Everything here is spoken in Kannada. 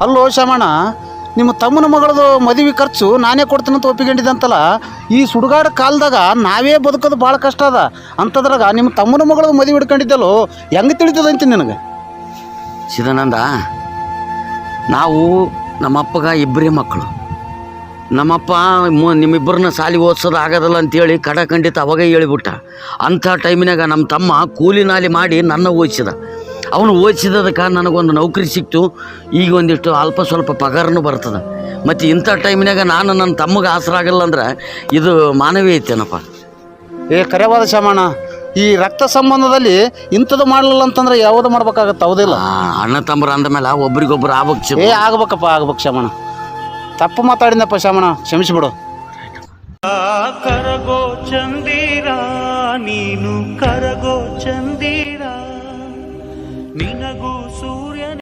ಅಲ್ಲೋ ಶಾಮಣ್ಣ, ನಿಮ್ಮ ತಮ್ಮನ ಮಗಳದು ಮದುವೆ ಖರ್ಚು ನಾನೇ ಕೊಡ್ತೀನಂತ ಒಪ್ಪಿಕೊಂಡಿದ್ದಂತಲ್ಲ. ಈ ಸುಡುಗಾಡ ಕಾಲದಾಗ ನಾವೇ ಬದುಕೋದು ಭಾಳ ಕಷ್ಟ ಅದ. ಅಂಥದ್ರಾಗ ನಿಮ್ಮ ತಮ್ಮನ ಮಗಳದು ಮದುವೆ ಹಿಡ್ಕೊಂಡಿದ್ದಲ್ಲೋ, ಹೆಂಗೆ ತಿಳಿತದಂತೀನಿ ನಿನಗೆ? ಚಿದಾನಂದ, ನಾವು ನಮ್ಮಪ್ಪಗ ಇಬ್ಬರೇ ಮಕ್ಕಳು. ನಮ್ಮಪ್ಪ ನಿಮ್ಮಿಬ್ಬರನ್ನ ಸಾಲಿ ಓದಿಸೋದು ಆಗೋದಲ್ಲ ಅಂತೇಳಿ ಖಂಡಿತ ಅವಾಗೇ ಹೇಳಿಬಿಟ್ಟ. ಅಂಥ ಟೈಮಿನಾಗ ನಮ್ಮ ತಮ್ಮ ಕೂಲಿ ನಾಲಿ ಮಾಡಿ ನನ್ನ ಓದಿಸಿದ. ಅವನು ಓದಿಸಿದಕ್ಕೆ ನನಗೊಂದು ನೌಕರಿ ಸಿಕ್ತು. ಈಗ ಒಂದಿಷ್ಟು ಅಲ್ಪ ಸ್ವಲ್ಪ ಪಗಾರನೂ ಬರ್ತದೆ. ಮತ್ತು ಇಂಥ ಟೈಮಿನಾಗ ನಾನು ನನ್ನ ತಮ್ಮಗೆ ಆಸರಾಗಲ್ಲ ಅಂದ್ರೆ ಇದು ಮಾನವೀಯತೆನಪ್ಪ. ಕರೆವಾದ ಶಾಮಣ್ಣ, ಈ ರಕ್ತ ಸಂಬಂಧದಲ್ಲಿ ಇಂಥದ್ದು ಮಾಡಲಿಲ್ಲ ಅಂತಂದ್ರೆ ಯಾವುದು ಮಾಡ್ಬೇಕಾಗತ್ತೆ? ಹೌದಿಲ್ಲ? ಅಣ್ಣ ತಮ್ಮರು ಅಂದಮೇಲೆ ಒಬ್ರಿಗೊಬ್ರು ಆಗ್ಬೇಕು. ಆಗ್ಬೇಕು ಶಾಮಣ್ಣ. ತಪ್ಪು ಮಾತಾಡಿನಪ್ಪ ಶಾಮಣ್ಣ, ಕ್ಷಮಿಸಿಬಿಡು. ಕರಗೋ ಚಂದಿರ ನೀನು ಕರಗೋ ಚಂದಿರ.